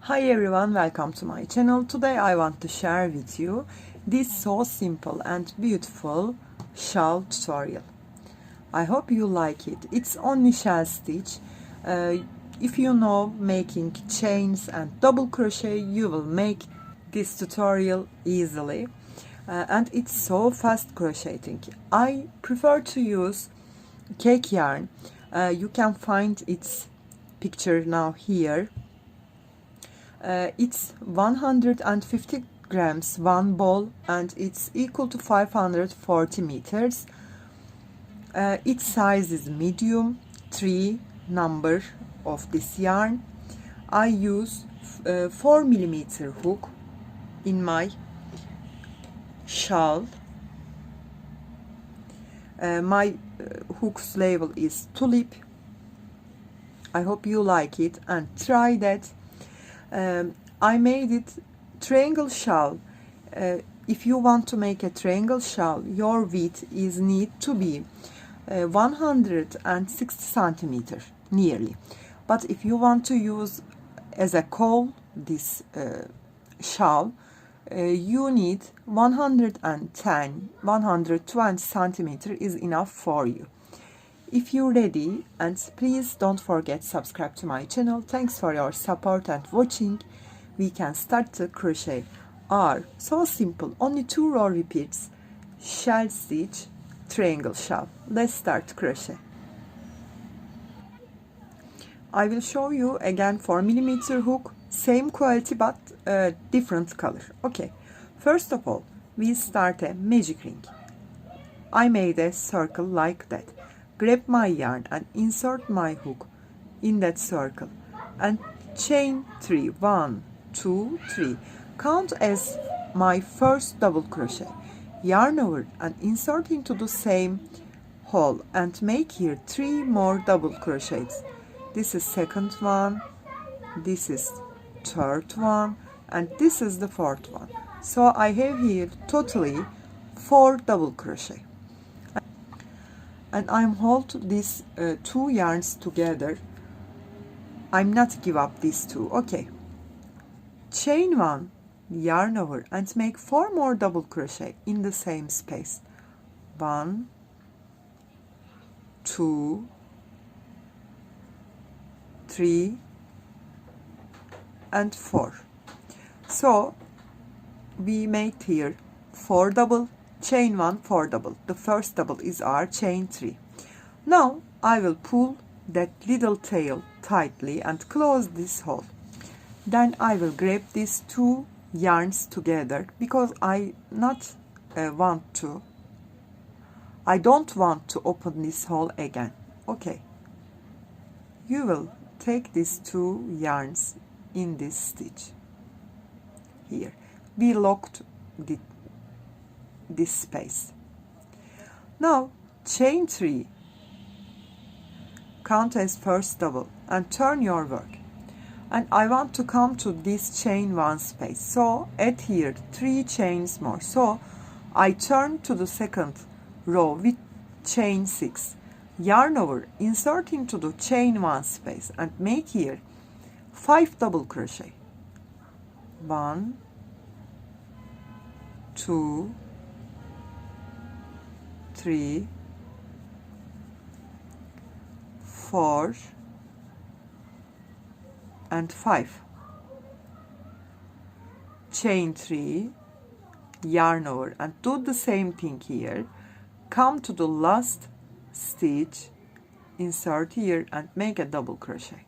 Hi everyone, welcome to my channel. Today I want to share with you this so simple and beautiful shawl tutorial. I hope you like it. It's only shell stitch. If you know making chains and double crochet, you will make this tutorial easily. And it's so fast crocheting. I prefer to use cake yarn. You can find its picture now here. It's 150 grams one ball and it's equal to 540 meters. Its size is medium, 3 number of this yarn. I use 4 millimeter hook in my shawl. My hook's label is tulip. I hope you like it and try that. I made it triangle shawl. If you want to make a triangle shawl, your width is need to be 160 centimeter nearly. But if you want to use as a caul this shawl, you need 120 centimeter is enough for you. If you're ready, and please don't forget subscribe to my channel. Thanks for your support and watching. We can start to crochet our so simple only 2 row repeats shell stitch triangle shawl. Let's start crochet. I will show you again 4 millimeter hook, same quality but different color. Okay, first of all we start a magic ring. I made a circle like that. Grab my yarn and insert my hook in that circle and chain 3. 1, 2, 3. Count as my first double crochet. Yarn over and insert into the same hole and make here 3 more double crochets. This is second one, this is third one, and this is the fourth one. So I have here totally 4 double crochet. And I'm hold these 2 yarns together. I'm not give up these 2. Okay, chain 1, yarn over and make 4 more double crochet in the same space. 1, 2, 3 and 4. So we made here 4 double, chain 1, 4 double. The first double is our chain 3. Now I will pull that little tail tightly and close this hole. Then I will grab these 2 yarns together because I don't want to open this hole again. Okay, you will take these 2 yarns in this stitch here. We locked this space. Now chain 3, count as first double and turn your work, and I want to come to this chain 1 space, so add here 3 chains more. So I turn to the second row with chain 6, yarn over, insert into the chain 1 space and make here 5 double crochet. 1, 2, 3, 4 and 5. Chain 3, yarn over and do the same thing here. Come to the last stitch, insert here and make a double crochet.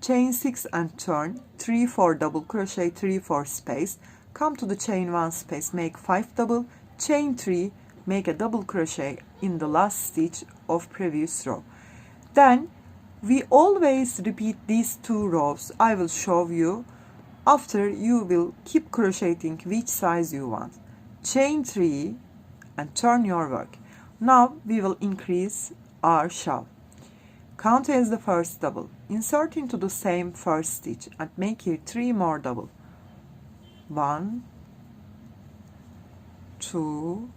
Chain 6 and turn 3, 4 double crochet, 3, 4 space. Come to the chain 1 space, make 5 double, chain 3, make a double crochet in the last stitch of previous row. Then we always repeat these 2 rows. I will show you after. You will keep crocheting which size you want. Chain 3 and turn your work. Now we will increase our shawl. Count as the first double, insert into the same first stitch and make here 3 more double. 1, 2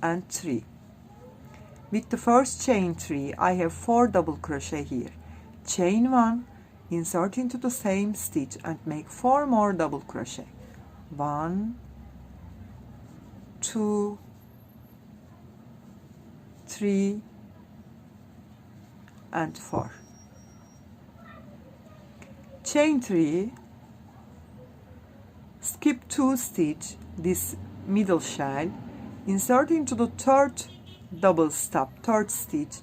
and 3. With the first chain 3 I have 4 double crochet here. chain 1, insert into the same stitch and make 4 more double crochet. 1, 2, 3 and 4. Chain 3, skip 2 stitch this middle shell, insert into the third double stop, third stitch,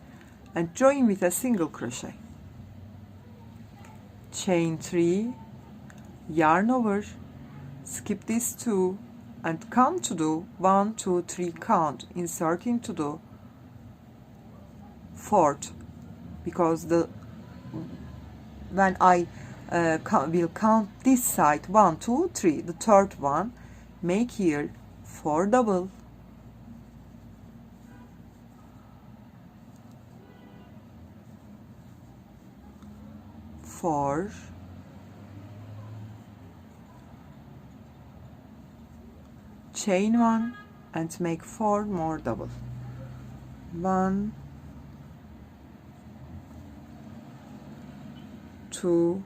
and join with a single crochet. Chain 3, yarn over, skip these 2 and come to the 1, 2, 3 count, insert into the fourth, because when I will count this side 1, 2, 3, the third one, make here 4 double, 4, chain 1 and make 4 more double. 1, 2,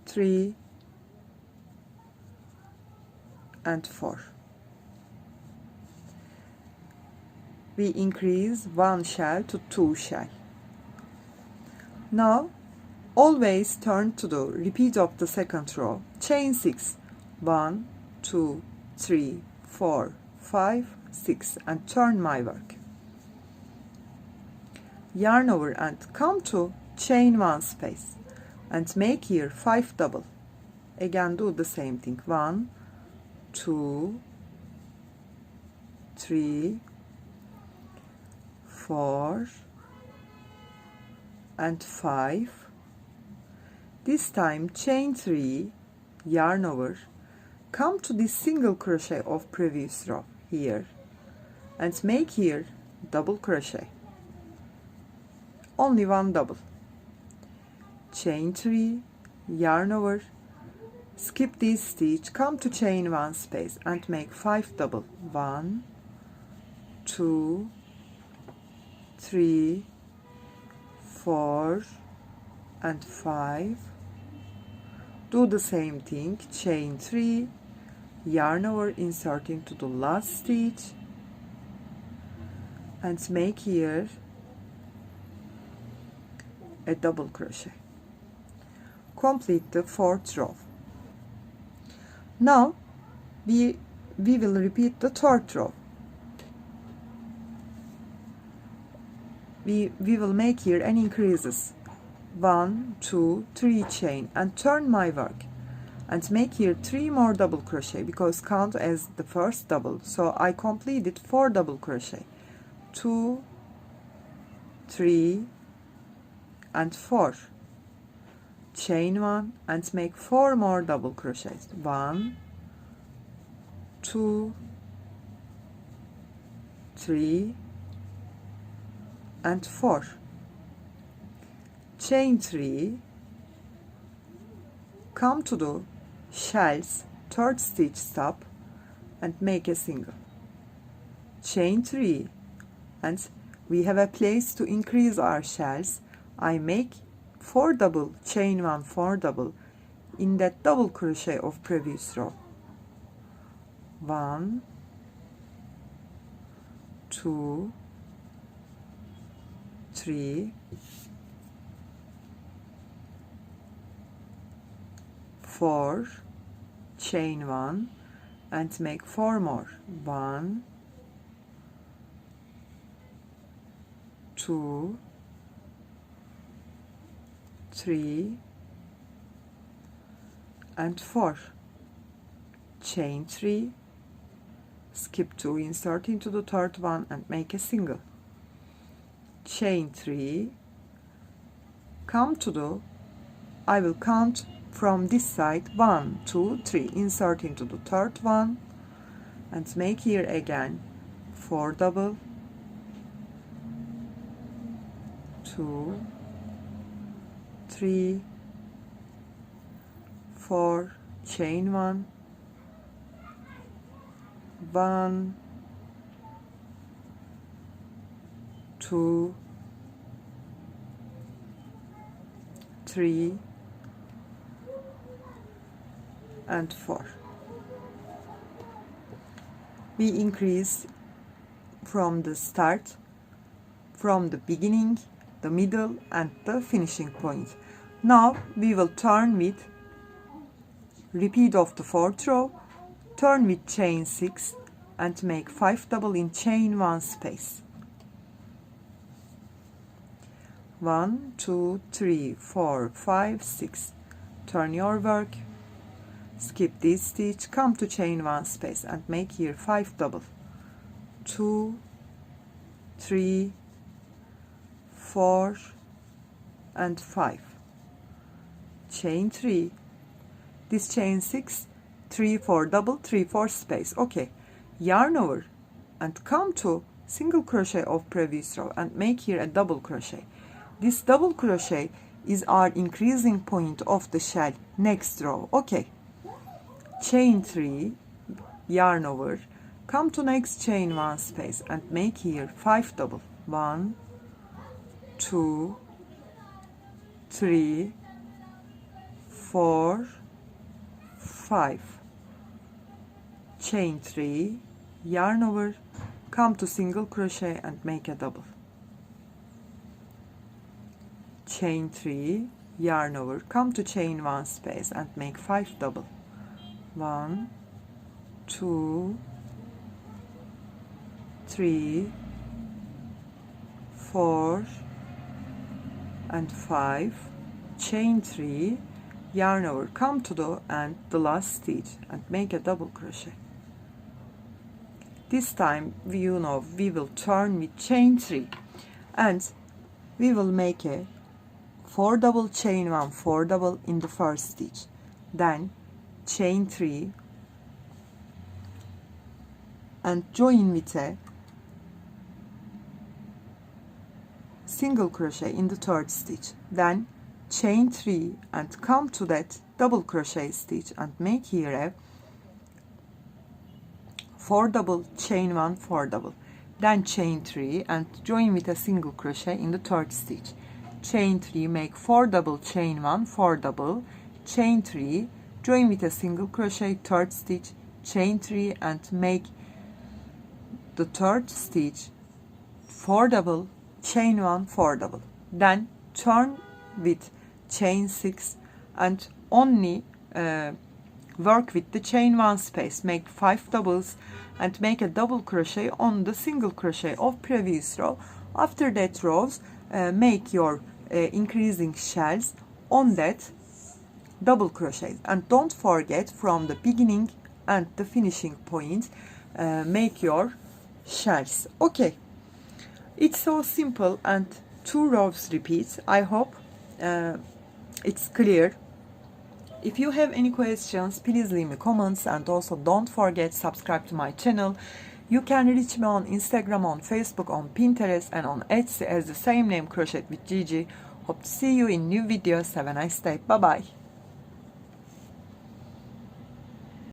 3 and 4. We increase 1 shell to 2 shell. Now always turn to the repeat of the second row. Chain 6, 1, 2, 3, 4, 5, 6 and turn my work. Yarn over and come to chain 1 space and make here 5 double. Again do the same thing. 1, 2, 3, 4 and 5. This time chain 3, yarn over, come to this single crochet of previous row here and make here double crochet, only 1 double. Chain 3, yarn over, skip this stitch, come to chain 1 space and make 5 double. 1, 2, 3, 4 and 5. Do the same thing. Chain 3, yarn over, insert into the last stitch and make here a double crochet. Complete the 4th row. Now we will repeat the 3rd row. We will make here an increases 1, 2, 3 chain and turn my work and make here 3 more double crochet because count as the first double, so I completed 4 double crochet. 2, 3 and 4. Chain 1 and make 4 more double crochets. 1, 2, 3 and 4. Chain 3, come to the shells, 3rd stitch stop and make a single. Chain 3 and we have a place to increase our shells. I make 4 double, chain 1, 4 double in that double crochet of previous row. 1, 2, 3, 4, chain 1 and make 4 more. 1, 2, 3 and 4. Chain 3, skip 2, insert into the 3rd one and make a single. Chain 3, come to the, I will count from this side 1, 2, 3, insert into the 3rd one and make here again 4 double, 2, 3, 4, chain 1, 1, 2, 3 and 4. We increase from the start, from the beginning, the middle and the finishing point. Now we will turn with repeat of the 4th row, turn with chain 6 and make 5 double in chain 1 space. 1 2 3 4 5 6. Turn your work, skip this stitch, come to chain 1 space and make here 5 double. 2 3 4 and 5. Chain 3, this chain 6, 3 4 double, 3 4 space. Okay, yarn over and come to single crochet of previous row and make here a double crochet. This double crochet is our increasing point of the shell next row. Okay, chain 3, yarn over, come to next chain 1 space and make here 5 double. 1 2 3 4 5. Chain 3, yarn over, come to single crochet and make a double. Chain 3, yarn over, come to chain 1 space and make 5 double. 1 2 3 4 and 5. Chain 3, yarn over, come to the end, the last stitch and make a double crochet. This time we will turn with chain 3 and we will make a 4 double, chain 1, 4 double in the first stitch, then chain 3 and join with a single crochet in the third stitch, then chain 3 and come to that double crochet stitch and make here a 4 double, chain 1, 4 double, then chain 3 and join with a single crochet in the third stitch, chain 3, make 4 double, chain 1, 4 double, chain 3, join with a single crochet, third stitch, chain 3 and make the third stitch 4 double, chain 1, 4 double, then turn with chain 6 and only work with the chain 1 space, make 5 doubles and make a double crochet on the single crochet of previous row. After that rows, make your increasing shells on that double crochet and don't forget from the beginning and the finishing point make your shells. Okay, it's so simple and 2 rows repeats. I hope it's clear. If you have any questions, please leave me comments and also don't forget subscribe to my channel. You can reach me on Instagram, on Facebook, on Pinterest and on Etsy as the same name, Crochet with Gigi. Hope to see you in new videos. Have a nice day. Bye bye.